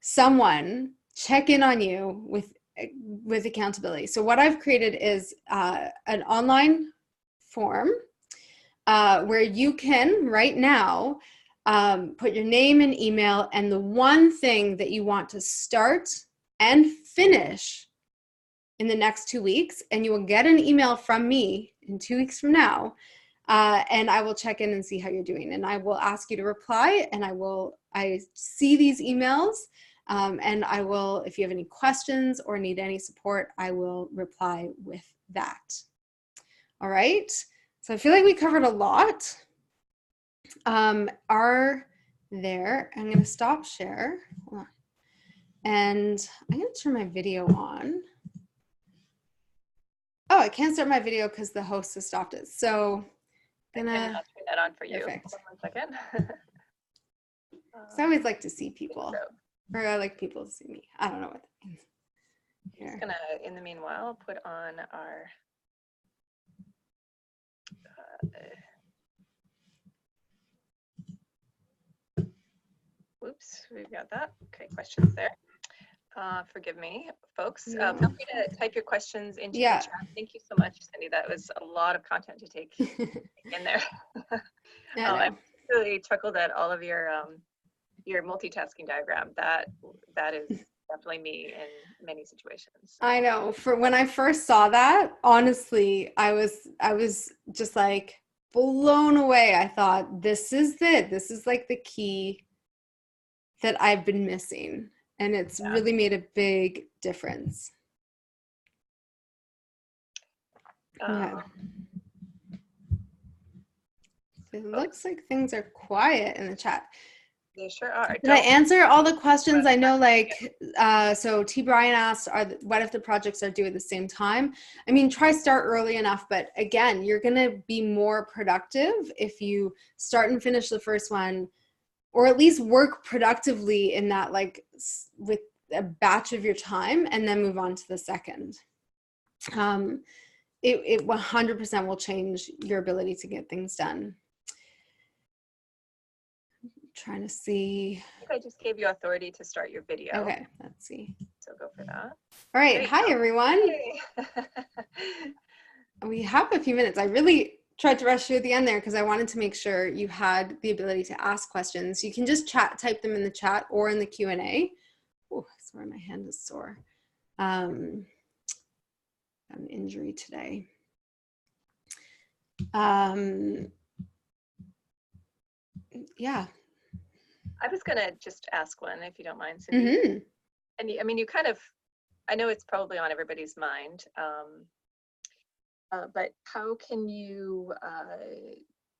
someone check in on you with accountability. So what I've created is an online form where you can right now put your name and email and the one thing that you want to start and finish in the next 2 weeks, and you will get an email from me in 2 weeks from now, and I will check in and see how you're doing, and I will ask you to reply, and I see these emails, and I will, if you have any questions or need any support, I will reply with that. All right, so I feel like we covered a lot. I'm going to stop share. Hold on. And I'm going to turn my video on. Oh, I can't start my video because the host has stopped it. So I'm going to turn that on for you. Perfect. Hold on 1 second. I always like to see people, or I like people to see me. I don't know what that means. I'm just going to, in the meanwhile, put on our whoops, we've got that. Okay, questions there. Forgive me, folks. No. Feel free to type your questions into the Yeah. chat. Thank you so much, Cindy. That was a lot of content to take in there. I I know. really chuckled at all of your multitasking diagram. That is definitely me in many situations. I know. For when I first saw that, honestly, I was just like blown away. I thought, this is it. This is like the key that I've been missing. And it's Yeah. really made a big difference. Yeah. It looks like things are quiet in the chat. They sure are. Did I answer all the questions? I know, like, so T. Brian asked, what if the projects are due at the same time? I mean, try start early enough, but again, you're going to be more productive if you start and finish the first one, or at least work productively in that, like, with a batch of your time, and then move on to the second. It 100% will change your ability to get things done. Trying to see. I think I just gave you authority to start your video. Okay, let's see. So go for that. All right. Hi, everyone. We have a few minutes. I really tried to rush you at the end there because I wanted to make sure you had the ability to ask questions. You can just type them in the chat or in the Q&A. Oh, sorry, my hand is sore. An injury today. Yeah. I was going to just ask one, if you don't mind, Cindy. And I mean, you kind of, I know it's probably on everybody's mind, but how can you,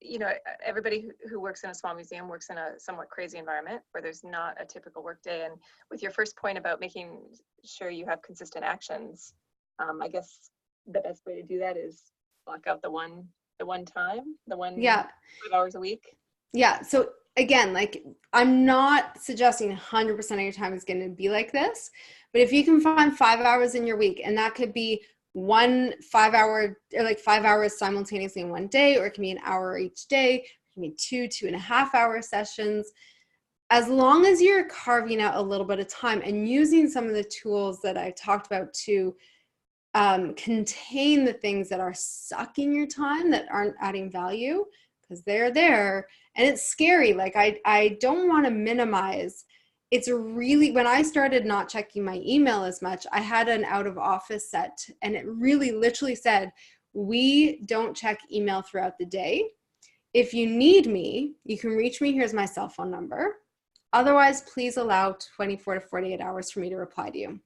you know, everybody who works in a small museum works in a somewhat crazy environment where there's not a typical work day. And with your first point about making sure you have consistent actions, I guess the best way to do that is block out the one time, 5 hours a week. Yeah. So again, like, I'm not suggesting 100% of your time is going to be like this, but if you can find 5 hours in your week, and that could be 5 hour or like 5 hours simultaneously in one day, or it can be an hour each day, it can be 2.5 hour sessions. As long as you're carving out a little bit of time and using some of the tools that I talked about to contain the things that are sucking your time, that aren't adding value, because they're there. And it's scary. Like, I don't want to minimize. It's really, when I started not checking my email as much, I had an out of office set, and it really literally said, we don't check email throughout the day. If you need me, you can reach me. Here's my cell phone number. Otherwise, please allow 24 to 48 hours for me to reply to you.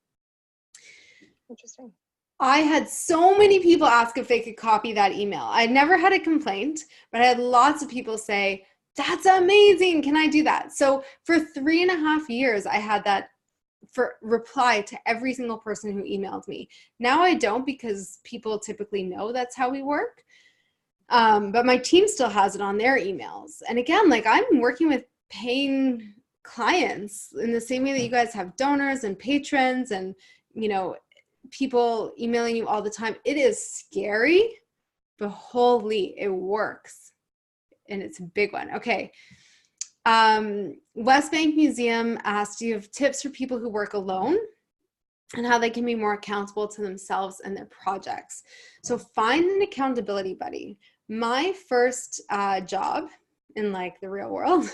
Interesting. I had so many people ask if they could copy that email. I never had a complaint, but I had lots of people say, that's amazing. Can I do that? So for 3.5 years, I had that for reply to every single person who emailed me. Now I don't, because people typically know that's how we work. But my team still has it on their emails. And again, like, I'm working with paying clients in the same way that you guys have donors and patrons and, you know, people emailing you all the time. It is scary, but holy, it works. And it's a big one. Okay. West Bank Museum asked, do you have tips for people who work alone and how they can be more accountable to themselves and their projects? So find an accountability buddy. My first job in, like, the real world,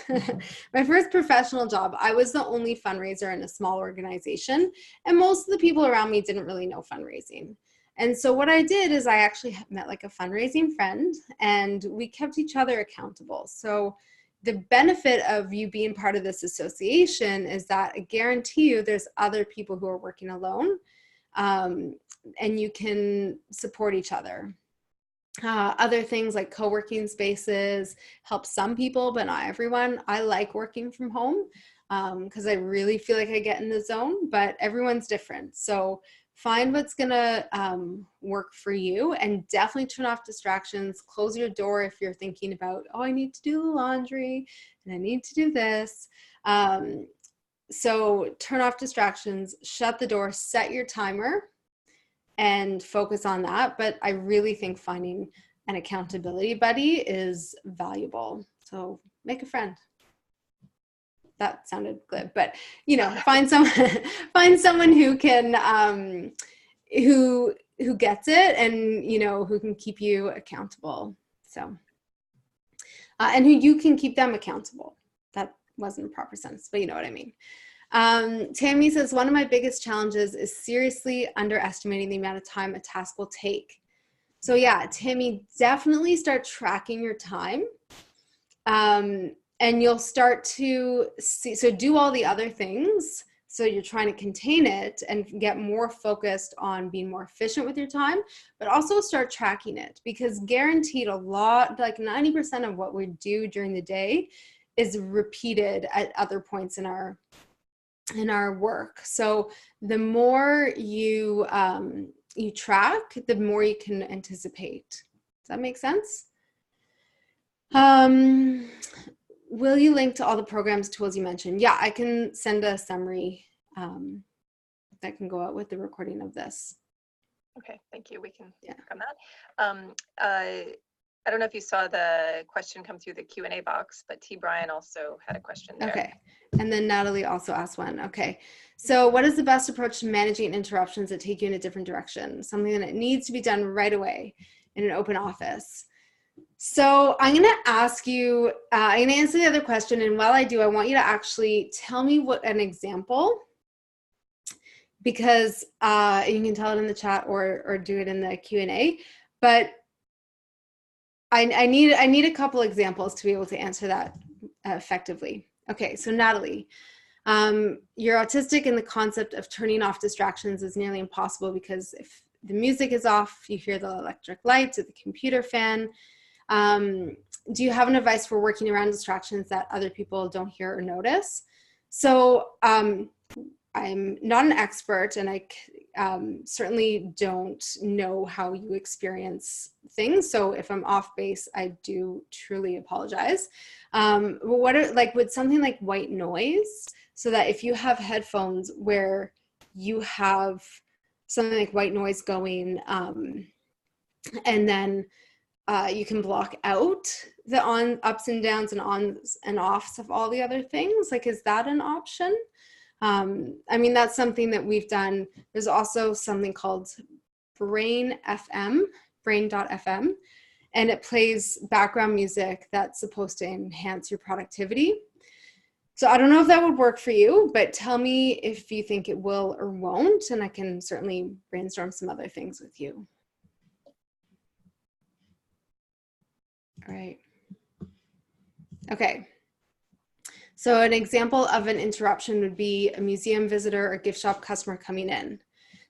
my first professional job, I was the only fundraiser in a small organization, and most of the people around me didn't really know fundraising. And so what I did is I actually met, like, a fundraising friend, and we kept each other accountable. So the benefit of you being part of this association is that I guarantee you there's other people who are working alone, and you can support each other. Other things like co-working spaces help some people, but not everyone. I like working from home because I really feel like I get in the zone, but everyone's different. So find what's gonna work for you, and definitely turn off distractions. Close your door if you're thinking about, oh, I need to do the laundry and I need to do this. So turn off distractions, shut the door, set your timer, and focus on that. But I really think finding an accountability buddy is valuable. So make a friend. that sounded glib, but you know, find someone who can, who gets it and, you know, who can keep you accountable. So, and who you can keep them accountable. That wasn't a proper sentence, but you know what I mean. Tammy says, one of my biggest challenges is seriously underestimating the amount of time a task will take. So yeah, Tammy, definitely start tracking your time. And you'll start to see, so do all the other things. So you're trying to contain it and get more focused on being more efficient with your time, but also start tracking it, because guaranteed a lot, like 90% of what we do during the day is repeated at other points in our work. So the more you track, the more you can anticipate. Does that make sense? Will you link to all the programs, tools you mentioned? Yeah, I can send a summary that can go out with the recording of this. Okay, thank you. We can work on that. I don't know if you saw the question come through the Q&A box, but T. Brian also had a question there. Okay, and then Natalie also asked one. Okay, so what is the best approach to managing interruptions that take you in a different direction? Something that needs to be done right away in an open office. So I'm going to ask you, I'm going to answer the other question. And while I do, I want you to actually tell me what an example, because you can tell it in the chat or do it in the Q&A, but I need a couple examples to be able to answer that effectively. Okay, so Natalie, you're autistic, and the concept of turning off distractions is nearly impossible, because if the music is off, you hear the electric lights or the computer fan. Do you have an advice for working around distractions that other people don't hear or notice? So I'm not an expert, and I certainly don't know how you experience things. So if I'm off base, I do truly apologize. But would something like white noise, so that if you have headphones where you have something like white noise going, and then you can block out the on ups and downs and ons and offs of all the other things, like, is that an option? I mean, that's something that we've done. There's also something called brain.fm, and it plays background music that's supposed to enhance your productivity. So I don't know if that would work for you, but tell me if you think it will or won't, and I can certainly brainstorm some other things with you. All right. Okay. So an example of an interruption would be a museum visitor or gift shop customer coming in.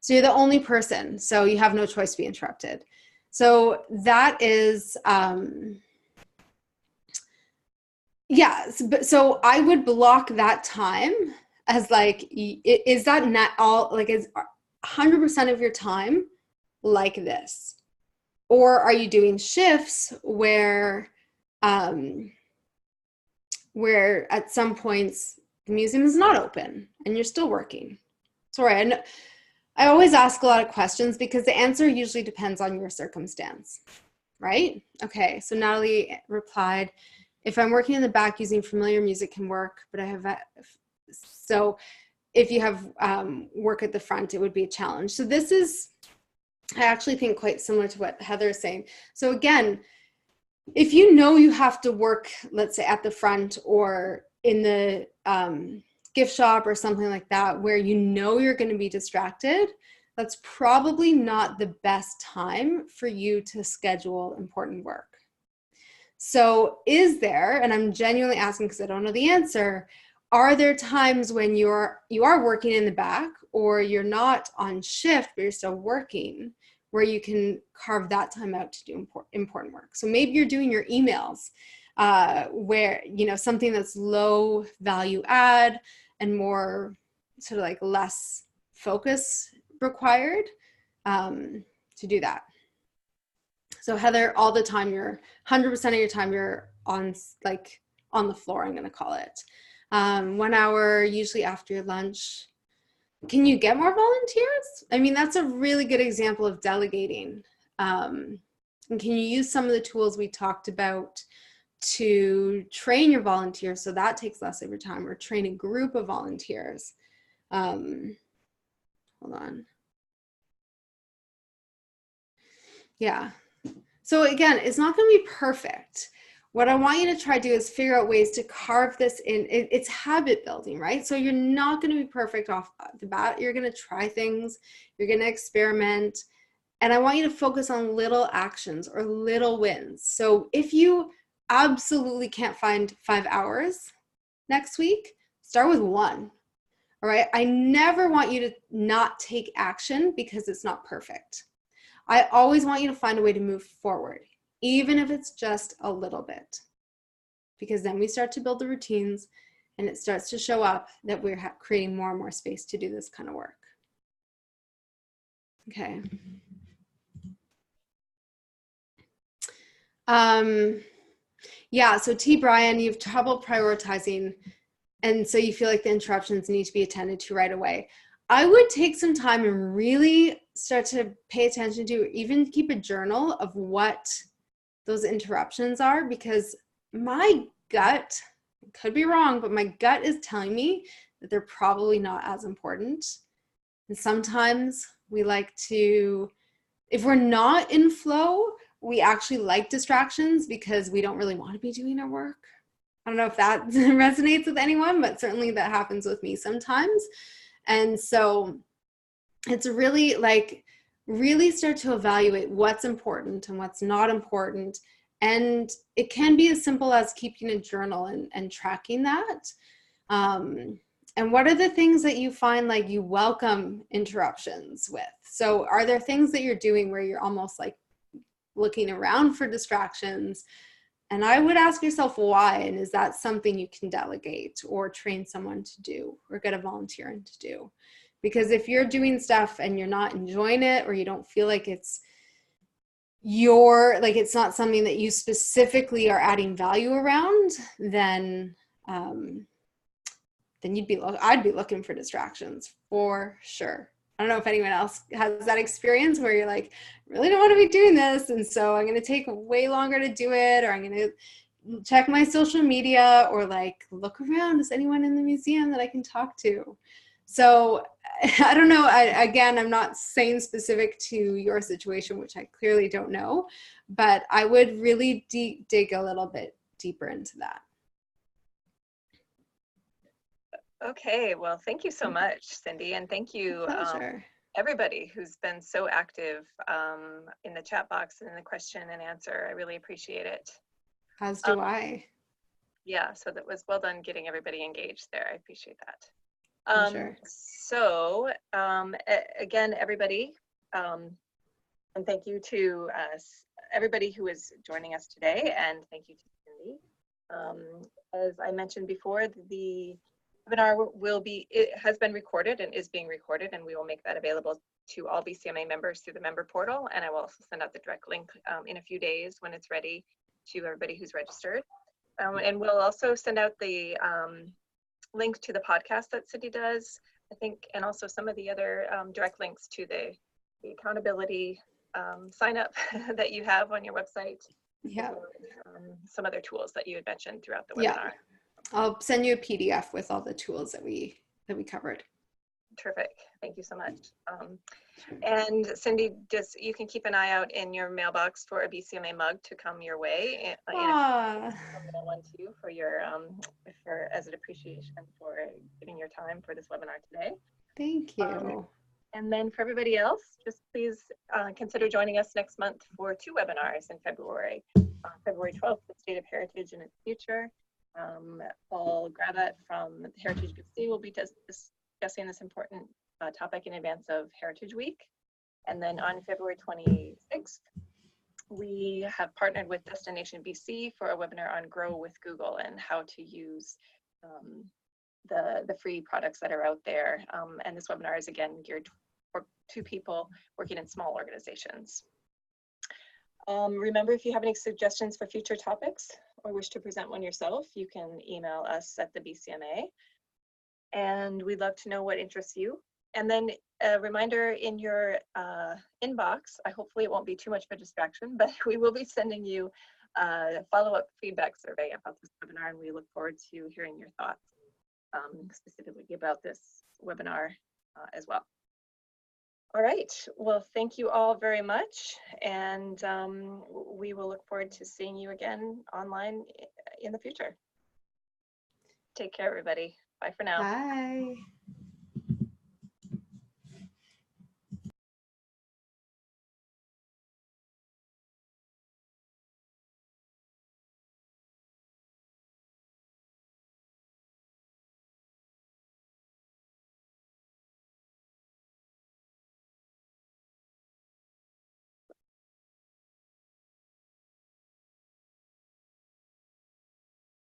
So you're the only person, so you have no choice to be interrupted. So that is, yeah, so I would block that time as like, is that not all, like, is 100% of your time like this? Or are you doing shifts where at some points the museum is not open and you're still working? Sorry, I always ask a lot of questions because the answer usually depends on your circumstance, right? Okay, so Natalie replied, if I'm working in the back, using familiar music can work, but I have, so if you have work at the front, it would be a challenge. So this is, I actually think, quite similar to what Heather is saying. So again, if you know you have to work, let's say at the front or in the gift shop or something like that, where you know you're going to be distracted, that's probably not the best time for you to schedule important work. So is there, and I'm genuinely asking because I don't know the answer, are there times when you are working in the back, or you're not on shift but you're still working, where you can carve that time out to do important work? So maybe you're doing your emails where, you know, something that's low value add and more sort of like less focus required to do that. So Heather, all the time, you're 100% of your time you're on, like, on the floor, I'm going to call it. 1 hour, usually after your lunch. Can you get more volunteers? I mean, that's a really good example of delegating. And can you use some of the tools we talked about to train your volunteers, so that takes less of your time, or train a group of volunteers. Hold on. Yeah. So again, it's not going to be perfect. What I want you to try to do is figure out ways to carve this in. It's habit building, right? So you're not going to be perfect off the bat. You're going to try things. You're going to experiment. And I want you to focus on little actions or little wins. So if you absolutely can't find 5 hours next week, start with 1. All right. I never want you to not take action because it's not perfect. I always want you to find a way to move forward, even if it's just a little bit, because then we start to build the routines and it starts to show up that we're creating more and more space to do this kind of work. Okay. Yeah, so T. Brian, you have trouble prioritizing, and so you feel like the interruptions need to be attended to right away. I would take some time and really start to pay attention to, even keep a journal of what those interruptions are, because my gut, could be wrong, but my gut is telling me that they're probably not as important. And sometimes we like to, if we're not in flow, we actually like distractions because we don't really want to be doing our work. I don't know if that resonates with anyone, but certainly that happens with me sometimes. And so it's really like, really start to evaluate what's important and what's not important. And it can be as simple as keeping a journal and tracking that. And what are the things that you find like you welcome interruptions with? So are there things that you're doing where you're almost like looking around for distractions? And I would ask yourself why, and is that something you can delegate or train someone to do or get a volunteer in to do? Because if you're doing stuff and you're not enjoying it, or you don't feel like it's it's not something that you specifically are adding value around, then I'd be looking for distractions for sure. I don't know if anyone else has that experience where you're like, really don't want to be doing this, and so I'm going to take way longer to do it, or I'm going to check my social media, or like look around, is anyone in the museum that I can talk to? So I don't know. Again, I'm not saying specific to your situation, which I clearly don't know, but I would really dig a little bit deeper into that. Okay, well, thank you so much, Cindy, and thank you everybody who's been so active in the chat box and in the question and answer. I really appreciate it. As do I. Yeah, so that was well done getting everybody engaged there. I appreciate that. Sure. So again, everybody, and thank you to everybody who is joining us today, and thank you to Cindy. As I mentioned before, the webinar has been recorded and is being recorded, and we will make that available to all BCMA members through the member portal, and I will also send out the direct link in a few days when it's ready to everybody who's registered. And we'll also send out the link to the podcast that Cindy does, I think, and also some of the other direct links to the accountability sign up that you have on your website. Yeah. Some other tools that you had mentioned throughout the webinar. Yeah. I'll send you a PDF with all the tools that we covered. Terrific. Thank you so much. And Cindy, you can keep an eye out in your mailbox for a BCMA mug to come your way. One too for your as an appreciation for giving your time for this webinar today. Thank you. And then for everybody else, just please consider joining us next month for 2 webinars in February. February 12th, the State of Heritage and its Future. Paul Gravat from Heritage BC will be discussing this important topic in advance of Heritage Week. And then on February 26th, we have partnered with Destination BC for a webinar on Grow with Google and how to use the free products that are out there. And this webinar is again geared to people working in small organizations. Remember, if you have any suggestions for future topics or wish to present one yourself, you can email us at the BCMA. And we'd love to know what interests you. And then a reminder in your inbox, hopefully it won't be too much of a distraction, but we will be sending you follow-up feedback survey about this webinar, and we look forward to hearing your thoughts specifically about this webinar as well. All right, well, thank you all very much, and we will look forward to seeing you again online in the future. Take care, everybody. Bye for now. Bye.